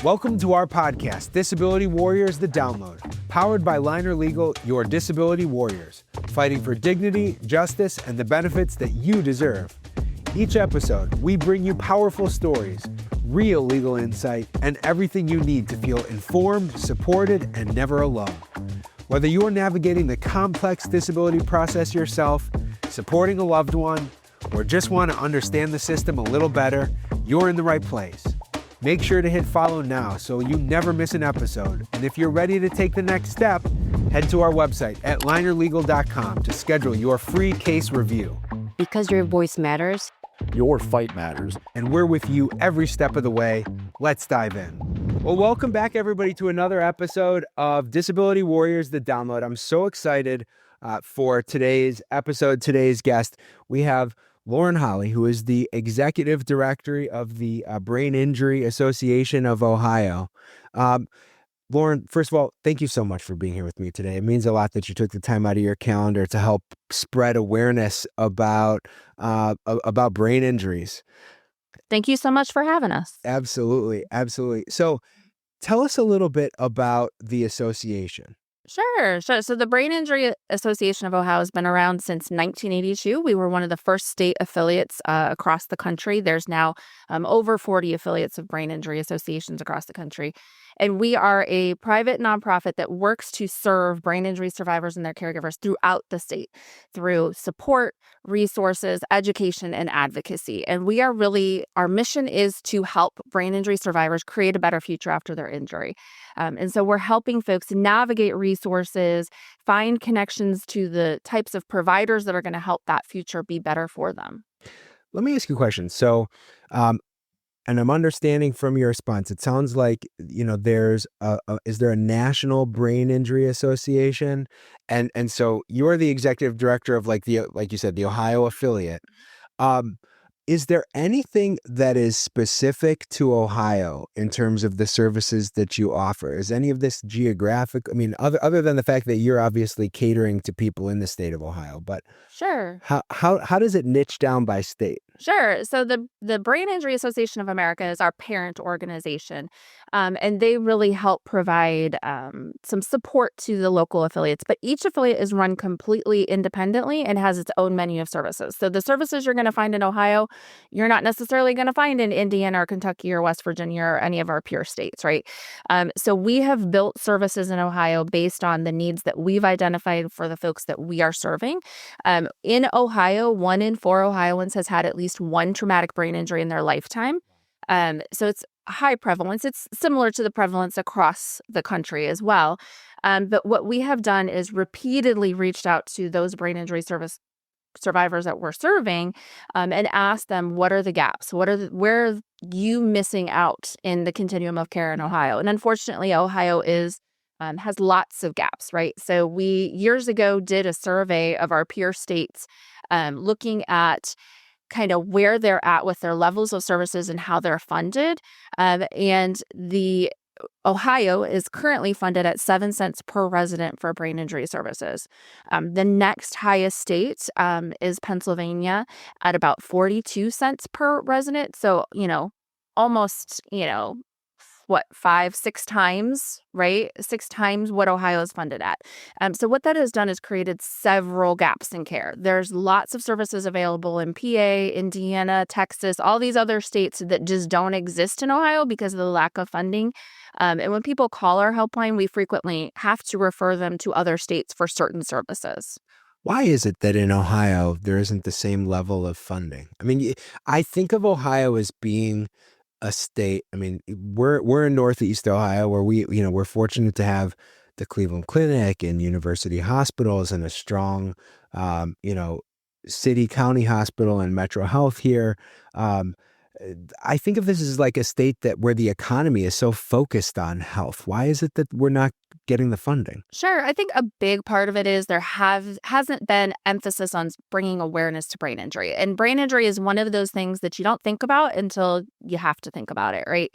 Welcome to our podcast, Disability Warriors, The Download, powered by Liner Legal, your disability warriors, fighting for dignity, justice, and the benefits that you deserve. Each episode, we bring you powerful stories, real legal insight, and everything you need to feel informed, supported, and never alone. Whether you are navigating the complex disability process yourself, supporting a loved one, or just want to understand the system a little better, you're in the right place. Make sure to hit follow now so you never miss an episode. And if you're ready to take the next step, head to our website at linerlegal.com to schedule your free case review. Because your voice matters. Your fight matters. And we're with you every step of the way. Let's dive in. Well, welcome back, everybody, to another episode of Disability Warriors, The Download. I'm so excited for today's episode, today's guest. We have Lauren Holly, who is the Executive Director of the Brain Injury Association of Ohio. Lauren, first of all, thank you so much for being here with me today. It means a lot that you took the time out of your calendar to help spread awareness about brain injuries. Thank you so much for having us. Absolutely. So tell us a little bit about the association. Sure. So the Brain Injury Association of Ohio has been around since 1982. We were one of the first state affiliates across the country. There's now over 40 affiliates of brain injury associations across the country. And we are a private nonprofit that works to serve brain injury survivors and their caregivers throughout the state through support, resources, education, and advocacy. And our mission is to help brain injury survivors create a better future after their injury. And so we're helping folks navigate resources, find connections to the types of providers that are going to help that future be better for them. Let me ask you a question. So, and I'm understanding from your response, it sounds like, is there a national brain injury association? And so you're the executive director of like you said, the Ohio affiliate. Is there anything that is specific to Ohio in terms of the services that you offer? Is any of this geographic? I mean, other than the fact that you're obviously catering to people in the state of Ohio, but Sure. How does it niche down by state? Sure. So the Brain Injury Association of America is our parent organization, and they really help provide some support to the local affiliates. But each affiliate is run completely independently and has its own menu of services. So the services you're going to find in Ohio, you're not necessarily going to find in Indiana or Kentucky or West Virginia or any of our peer states, right? So we have built services in Ohio based on the needs that we've identified for the folks that we are serving. In Ohio, 1 in 4 Ohioans has had at least one traumatic brain injury in their lifetime. So it's high prevalence. It's similar to the prevalence across the country as well. But what we have done is repeatedly reached out to those brain injury survivors that we're serving and asked them, what are the gaps? Where are you missing out in the continuum of care in Ohio? And unfortunately, Ohio has lots of gaps, right? So we years ago did a survey of our peer states looking at kind of where they're at with their levels of services and how they're funded. And the Ohio is currently funded at 7 cents per resident for brain injury services. The next highest state is Pennsylvania at about 42 cents per resident. So, almost, 5-6 times, right? 6 times what Ohio is funded at. So what that has done is created several gaps in care. There's lots of services available in PA, Indiana, Texas, all these other states that just don't exist in Ohio because of the lack of funding. And when people call our helpline, we frequently have to refer them to other states for certain services. Why is it that in Ohio there isn't the same level of funding? I mean, I think of Ohio as being a state. I mean, we're in Northeast Ohio where we're fortunate to have the Cleveland Clinic and university hospitals and a strong, city county hospital and Metro Health here. I think of this as like a state where the economy is so focused on health. Why is it that we're not getting the funding? Sure. I think a big part of it is there hasn't been emphasis on bringing awareness to brain injury. And brain injury is one of those things that you don't think about until you have to think about it, right?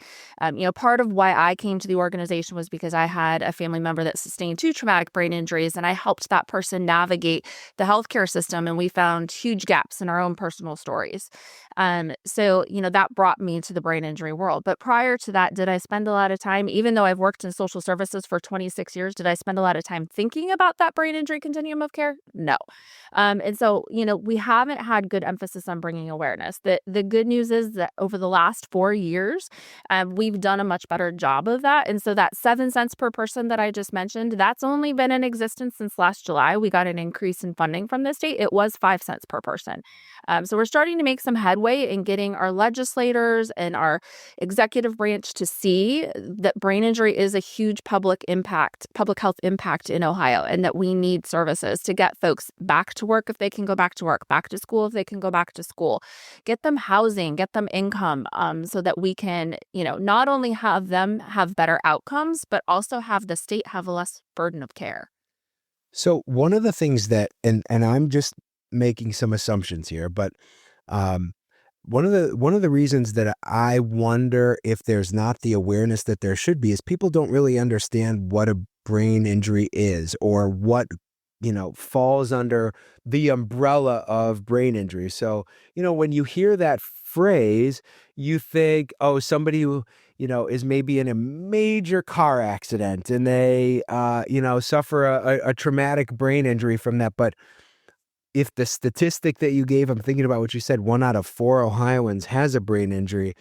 Part of why I came to the organization was because I had a family member that sustained 2 traumatic brain injuries, and I helped that person navigate the healthcare system, and we found huge gaps in our own personal stories. So, that brought me to the brain injury world. But prior to that, did I spend a lot of time, even though I've worked in social services for 26 years, did I spend a lot of time thinking about that brain injury continuum of care? No. And so, we haven't had good emphasis on bringing awareness. The good news is that over the last 4 years, we've done a much better job of that. And so that 7 cents per person that I just mentioned, that's only been in existence since last July. We got an increase in funding from the state. It was 5 cents per person. So we're starting to make some headway in getting our legislators and our executive branch to see that brain injury is a huge public health impact in Ohio, and that we need services to get folks back to work if they can go back to work, back to school if they can go back to school, get them housing, get them income, so that we can, not only have them have better outcomes, but also have the state have a less burden of care. So one of the things that, and I'm just making some assumptions here, but um, one of the reasons that I wonder if there's not the awareness that there should be is people don't really understand what a brain injury is, or what falls under the umbrella of brain injury. So when you hear that phrase, you think, oh, somebody who is maybe in a major car accident and they suffer a traumatic brain injury from that. But if the statistic that you gave, I'm thinking about what you said, 1 out of 4 Ohioans has a brain injury.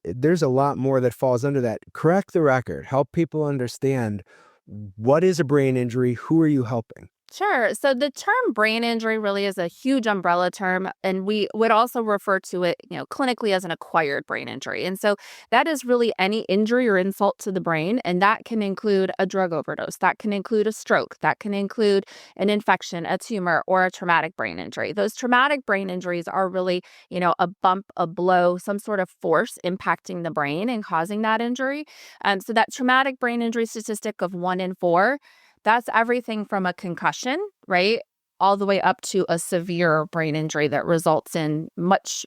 There's a lot more that falls under that. Correct the record. Help people understand, what is a brain injury? Who are you helping? Sure. So the term brain injury really is a huge umbrella term, and we would also refer to it, clinically as an acquired brain injury. And so that is really any injury or insult to the brain, and that can include a drug overdose, that can include a stroke, that can include an infection, a tumor, or a traumatic brain injury. Those traumatic brain injuries are really, a bump, a blow, some sort of force impacting the brain and causing that injury. So that traumatic brain injury statistic of 1 in 4, that's everything from a concussion, right, all the way up to a severe brain injury that results in much,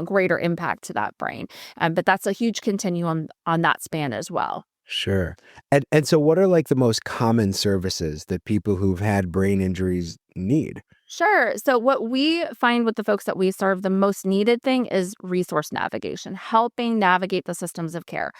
greater impact to that brain. But that's a huge continuum on that span as well. Sure. And so what are like the most common services that people who've had brain injuries need? Sure. So what we find with the folks that we serve, the most needed thing is resource navigation, helping navigate the systems of care.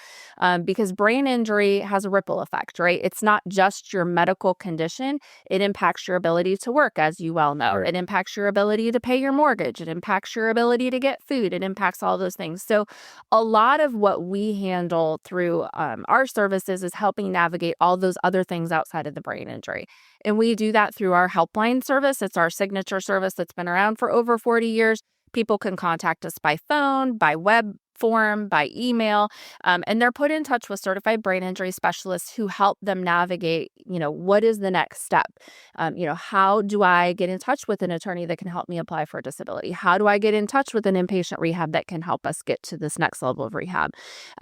Because brain injury has a ripple effect, right? It's not just your medical condition. It impacts your ability to work, as you well know. Right. It impacts your ability to pay your mortgage. It impacts your ability to get food. It impacts all those things. So a lot of what we handle through our services is helping navigate all those other things outside of the brain injury. And we do that through our Helpline service. It's our signature service that's been around for over 40 years. People can contact us by phone, by web form, by email, and they're put in touch with certified brain injury specialists who help them navigate, what is the next step? How do I get in touch with an attorney that can help me apply for a disability? How do I get in touch with an inpatient rehab that can help us get to this next level of rehab?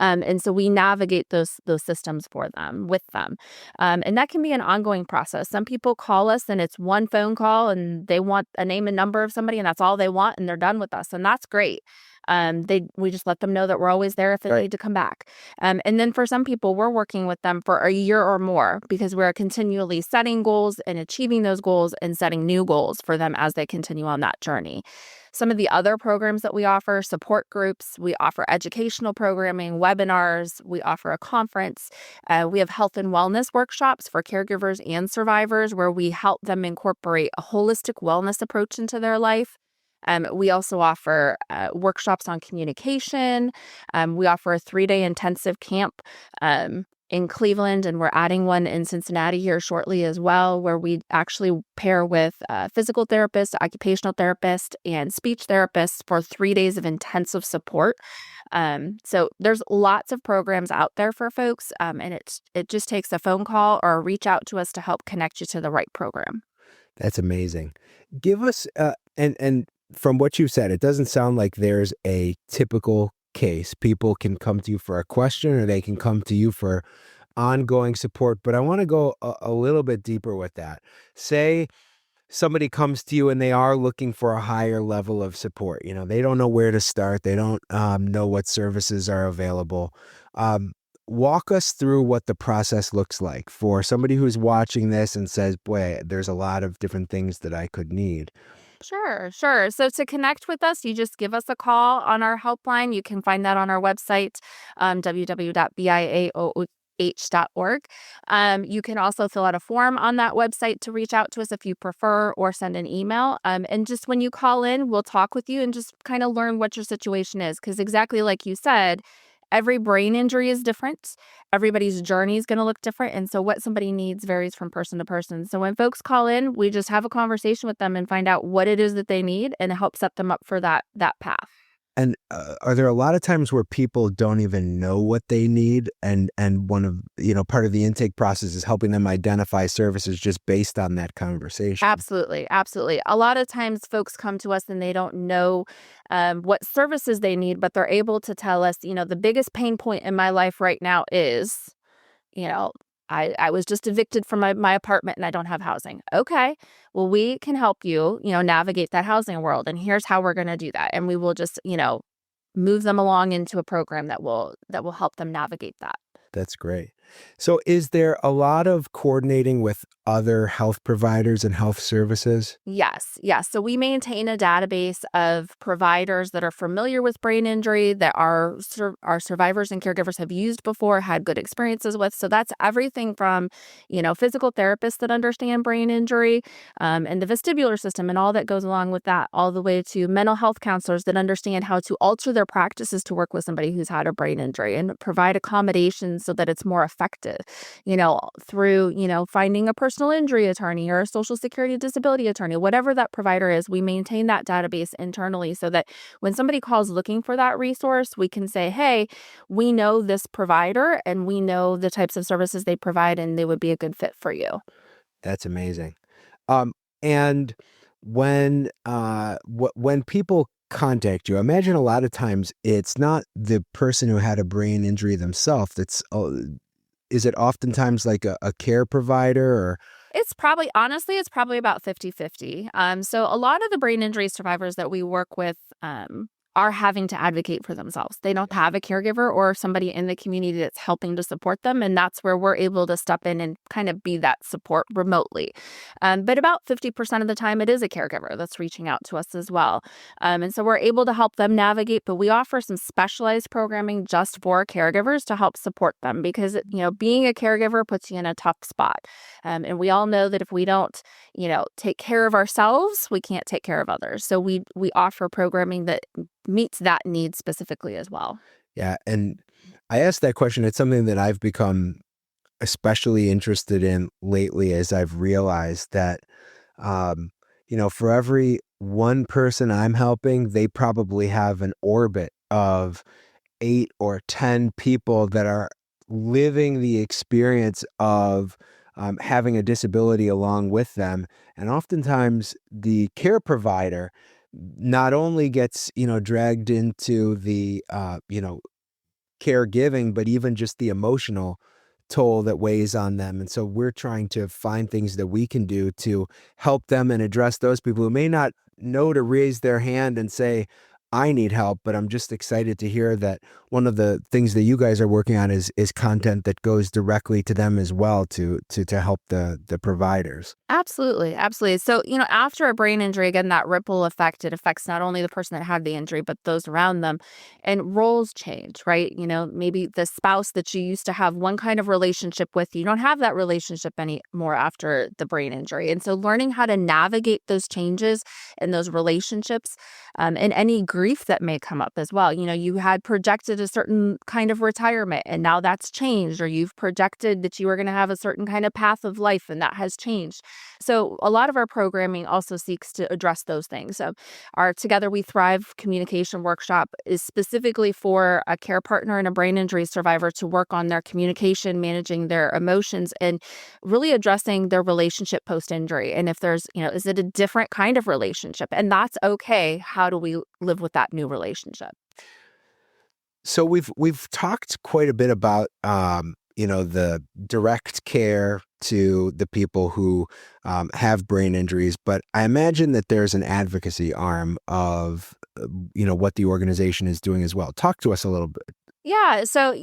And so we navigate those systems for them, with them. And that can be an ongoing process. Some people call us and it's one phone call and they want a name and number of somebody and that's all they want and they're done with us. And that's great. We just let them know that we're always there if they need to come back. And then for some people, we're working with them for a year or more because we're continually setting goals and achieving those goals and setting new goals for them as they continue on that journey. Some of the other programs that we offer, support groups, we offer educational programming, webinars, we offer a conference. We have health and wellness workshops for caregivers and survivors where we help them incorporate a holistic wellness approach into their life. We also offer workshops on communication. We offer a 3-day intensive camp in Cleveland, and we're adding one in Cincinnati here shortly as well, where we actually pair with physical therapists, occupational therapists, and speech therapists for 3 days of intensive support. So there's lots of programs out there for folks, and it just takes a phone call or a reach out to us to help connect you to the right program. That's amazing. Give us and from what you've said, it doesn't sound like there's a typical case. People can come to you for a question or they can come to you for ongoing support. But I want to go a little bit deeper with that. Say somebody comes to you and they are looking for a higher level of support. They don't know where to start. They don't know what services are available. Walk us through what the process looks like for somebody who's watching this and says, boy, there's a lot of different things that I could need. Sure, sure. So to connect with us, you just give us a call on our helpline. You can find that on our website, www.biaoh.org. You can also fill out a form on that website to reach out to us if you prefer, or send an email. And just when you call in, we'll talk with you and just kind of learn what your situation is. Because exactly like you said, every brain injury is different. Everybody's journey is going to look different. And so what somebody needs varies from person to person. So when folks call in, we just have a conversation with them and find out what it is that they need and help set them up for that path. And are there a lot of times where people don't even know what they need, and one of part of the intake process is helping them identify services just based on that conversation? Absolutely, absolutely. A lot of times folks come to us and they don't know what services they need, but they're able to tell us, the biggest pain point in my life right now is, you know, I was just evicted from my apartment and I don't have housing. Okay. Well, we can help you, navigate that housing world. And here's how we're going to do that. And we will just, move them along into a program that will help them navigate that. That's great. So is there a lot of coordinating with other health providers and health services? Yes, yes. So we maintain a database of providers that are familiar with brain injury, that our survivors and caregivers have used before, had good experiences with. So that's everything from, physical therapists that understand brain injury, and the vestibular system and all that goes along with that, all the way to mental health counselors that understand how to alter their practices to work with somebody who's had a brain injury and provide accommodations so that it's more effective, through, finding a personal injury attorney or a social security disability attorney, whatever that provider is. We maintain that database internally so that when somebody calls looking for that resource, we can say, hey, we know this provider and we know the types of services they provide and they would be a good fit for you. That's amazing. And when people contact you, I imagine a lot of times it's not the person who had a brain injury themselves. Is it oftentimes like a care provider or? Honestly, it's probably about 50-50. So a lot of the brain injury survivors that we work with, are having to advocate for themselves. They don't have a caregiver or somebody in the community that's helping to support them. And that's where we're able to step in and kind of be that support remotely. But about 50% of the time, it is a caregiver that's reaching out to us as well. And so we're able to help them navigate, but we offer some specialized programming just for caregivers to help support them because, being a caregiver puts you in a tough spot. And we all know that if we don't, take care of ourselves, we can't take care of others. So we offer programming that meets that need specifically as well. Yeah. And I asked that question. It's something that I've become especially interested in lately as I've realized that, for every one person I'm helping, they probably have an orbit of 8 or 10 people that are living the experience of having a disability along with them. And oftentimes the care provider not only gets, dragged into the, caregiving, but even just the emotional toll that weighs on them. And so we're trying to find things that we can do to help them and address those people who may not know to raise their hand and say, I need help, but I'm just excited to hear that one of the things that you guys are working on is content that goes directly to them as well to help the providers. Absolutely. Absolutely. So, after a brain injury, again, that ripple effect, it affects not only the person that had the injury, but those around them. And roles change, right? Maybe the spouse that you used to have one kind of relationship with, you don't have that relationship anymore after the brain injury. And so learning how to navigate those changes and those relationships, and any grief that may come up as well. You had projected a certain kind of retirement and now that's changed, or you've projected that you were going to have a certain kind of path of life and that has changed. So a lot of our programming also seeks to address those things. So our Together We Thrive communication workshop is specifically for a care partner and a brain injury survivor to work on their communication, managing their emotions, and really addressing their relationship post-injury. And if there's, is it a different kind of relationship? And that's okay. How do we live with that new relationship? So we've talked quite a bit about the direct care to the people who have brain injuries, but I imagine that there's an advocacy arm of what the organization is doing as well. Talk to us a little bit Yeah. So,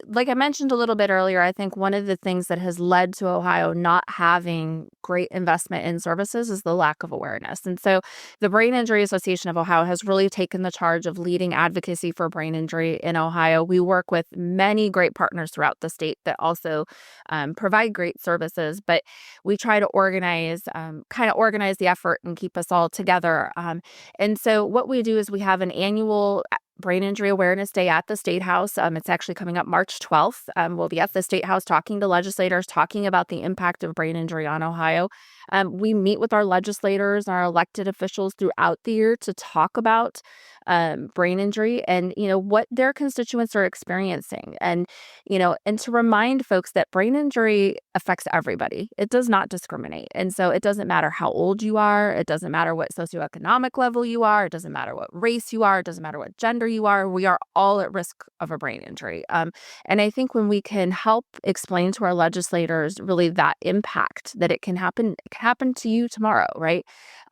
like I mentioned a little bit earlier, I think one of the things that has led to Ohio not having great investment in services is the lack of awareness. And so the Brain Injury Association of Ohio has really taken the charge of leading advocacy for brain injury in Ohio. We work with many great partners throughout the state that also provide great services, but we try to kind of organize the effort and keep us all together. And so what we do is we have an annual Brain Injury Awareness Day at the State House. It's actually coming up March 12th. We'll be at the State House talking to legislators, talking about the impact of brain injury on Ohio. We meet with our legislators, our elected officials throughout the year to talk about brain injury and, what their constituents are experiencing. And to remind folks that brain injury affects everybody. It does not discriminate. And so it doesn't matter how old you are. It doesn't matter what socioeconomic level you are. It doesn't matter what race you are. It doesn't matter what gender you are. We are all at risk of a brain injury. And I think when we can help explain to our legislators really that impact that it can happen to you tomorrow, right?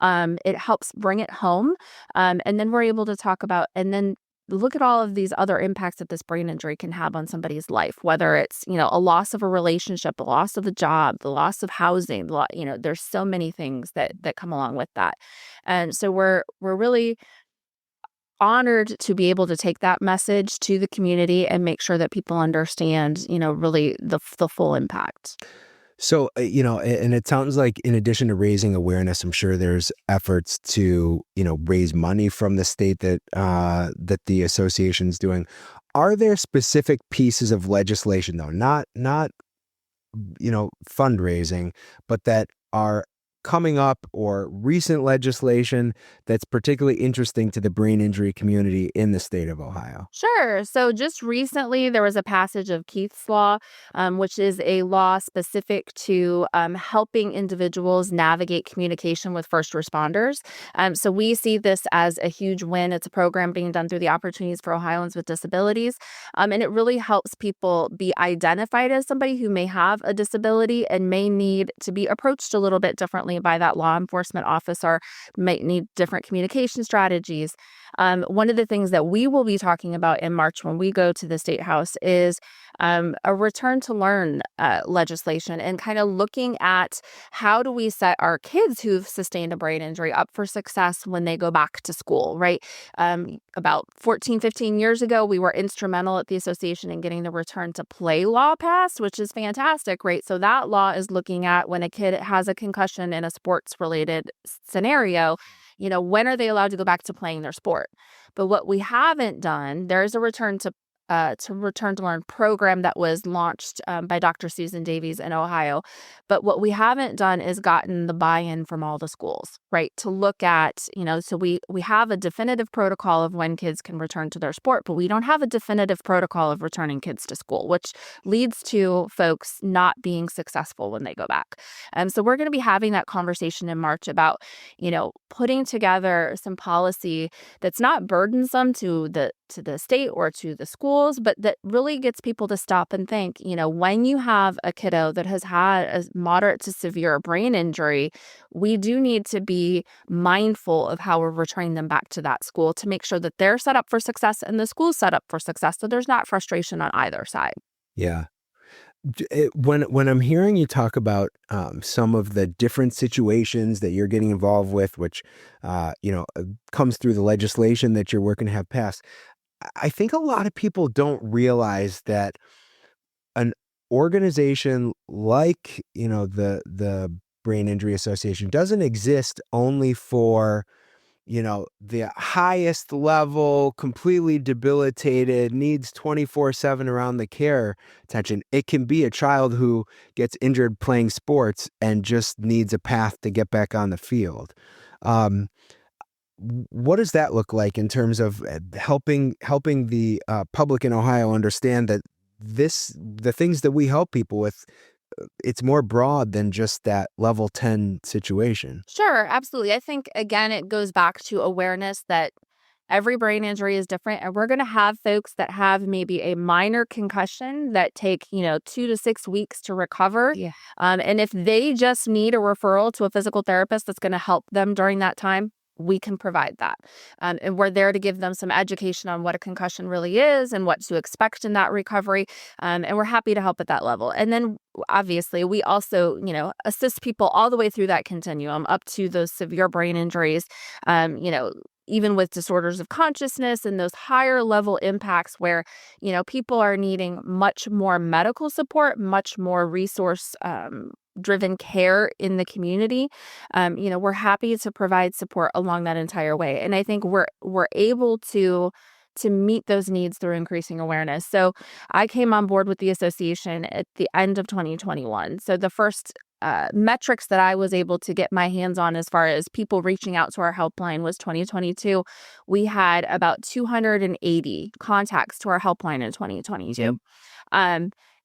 It helps bring it home. And then we're able to talk about and then look at all of these other impacts that this brain injury can have on somebody's life, whether it's, a loss of a relationship, a loss of a job, the loss of housing, there's so many things that come along with that. And so we're really honored to be able to take that message to the community and make sure that people understand, really the full impact. So, and it sounds like in addition to raising awareness, I'm sure there's efforts to, raise money from the state that the association's doing. Are there specific pieces of legislation, though, not fundraising, but that are coming up or recent legislation that's particularly interesting to the brain injury community in the state of Ohio? Sure. So just recently, there was a passage of Keith's Law, which is a law specific to helping individuals navigate communication with first responders. So we see this as a huge win. It's a program being done through the Opportunities for Ohioans with Disabilities. And it really helps people be identified as somebody who may have a disability and may need to be approached a little bit differently by that law enforcement officer, might need different communication strategies. One of the things that we will be talking about in March when we go to the State House is a return to learn legislation and kind of looking at how do we set our kids who've sustained a brain injury up for success when they go back to school, right? About 14, 15 years ago, we were instrumental at the association in getting the return to play law passed, which is fantastic, right? So that law is looking at when a kid has a concussion in a sports related scenario, when are they allowed to go back to playing their sport? But what we haven't done, there's a return to learn program that was launched by Dr. Susan Davies in Ohio. But what we haven't done is gotten the buy-in from all the schools, right? To look at, so we have a definitive protocol of when kids can return to their sport, but we don't have a definitive protocol of returning kids to school, which leads to folks not being successful when they go back. So we're going to be having that conversation in March about, putting together some policy that's not burdensome to the state or to the schools, but that really gets people to stop and think, when you have a kiddo that has had a moderate to severe brain injury, we do need to be mindful of how we're returning them back to that school to make sure that they're set up for success and the school's set up for success, so there's not frustration on either side. Yeah. When I'm hearing you talk about some of the different situations that you're getting involved with, which comes through the legislation that you're working to have passed, I think a lot of people don't realize that an organization like the Brain Injury Association doesn't exist only for the highest level, completely debilitated, needs 24/7 around the care attention. It can be a child who gets injured playing sports and just needs a path to get back on the field. Um, what does that look like in terms of helping the public in Ohio understand that the things that we help people with, it's more broad than just that level 10 situation? Sure, absolutely. I think, again, it goes back to awareness that every brain injury is different. And we're going to have folks that have maybe a minor concussion that take, 2 to 6 weeks to recover. And if they just need a referral to a physical therapist that's going to help them during that time, we can provide that. And we're there to give them some education on what a concussion really is and what to expect in that recovery. And we're happy to help at that level. And then obviously we also, assist people all the way through that continuum up to those severe brain injuries, even with disorders of consciousness and those higher level impacts where, people are needing much more medical support, much more resource driven care in the community. We're happy to provide support along that entire way. And I think we're able to meet those needs through increasing awareness. So I came on board with the association at the end of 2021. So the first metrics that I was able to get my hands on as far as people reaching out to our helpline was 2022. We had about 280 contacts to our helpline in 2022.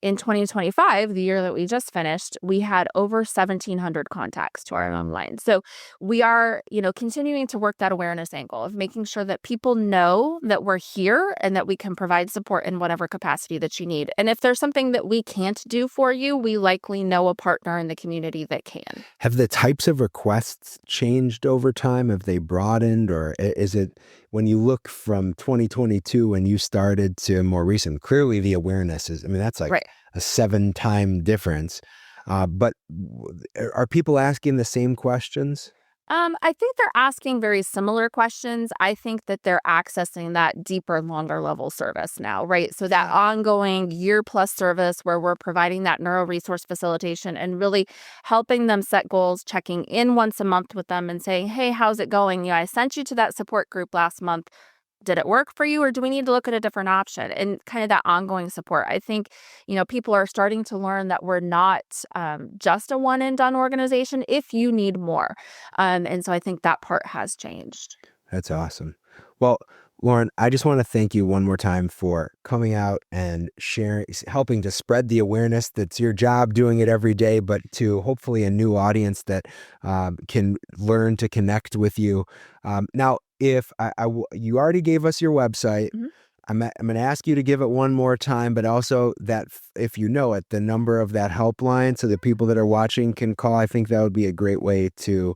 In 2025, the year that we just finished, we had over 1,700 contacts to our online. So we are, continuing to work that awareness angle of making sure that people know that we're here and that we can provide support in whatever capacity that you need. And if there's something that we can't do for you, we likely know a partner in the community that can. Have the types of requests changed over time? Have they broadened, or is it when you look from 2022 when you started to more recent? Clearly, the awareness is, that's like right. a 7-time difference. But are people asking the same questions? I think they're asking very similar questions. I think that they're accessing that deeper, longer level service now, right? So that ongoing year-plus service where we're providing that neuro resource facilitation and really helping them set goals, checking in once a month with them and saying, hey, how's it going? I sent you to that support group last month. Did it work for you, or do we need to look at a different option? And kind of that ongoing support. I think, people are starting to learn that we're not just a one and done organization if you need more. And so I think that part has changed. That's awesome. Well, Lauren, I just want to thank you one more time for coming out and sharing, helping to spread the awareness that's your job, doing it every day, but to hopefully a new audience that can learn to connect with you. Now, if you already gave us your website, I'm going to ask you to give it one more time, but also that if you know it, the number of that helpline so the people that are watching can call. I think that would be a great way to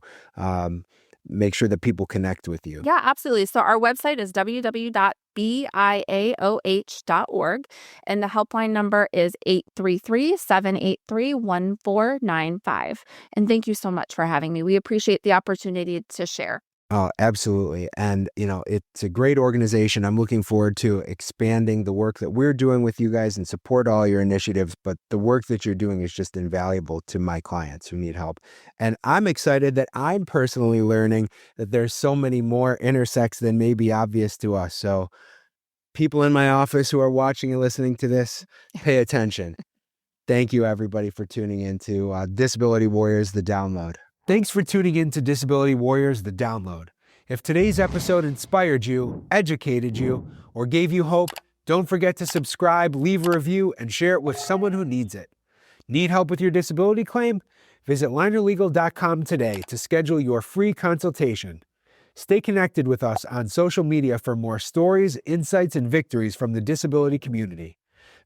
make sure that people connect with you. Yeah, absolutely. So our website is www.biaoh.org, and the helpline number is 833-783-1495. And thank you so much for having me. We appreciate the opportunity to share. Oh, absolutely. And, it's a great organization. I'm looking forward to expanding the work that we're doing with you guys and support all your initiatives. But the work that you're doing is just invaluable to my clients who need help. And I'm excited that I'm personally learning that there's so many more intersects than may be obvious to us. So people in my office who are watching and listening to this, pay attention. Thank you, everybody, for tuning in to Disability Warriors, The Download. Thanks for tuning in to Disability Warriors, The Download. If today's episode inspired you, educated you, or gave you hope, don't forget to subscribe, leave a review, and share it with someone who needs it. Need help with your disability claim? Visit linerlegal.com today to schedule your free consultation. Stay connected with us on social media for more stories, insights, and victories from the disability community.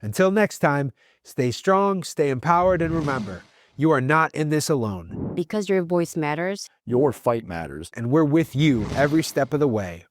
Until next time, stay strong, stay empowered, and remember, you are not in this alone. Because your voice matters. Your fight matters. And we're with you every step of the way.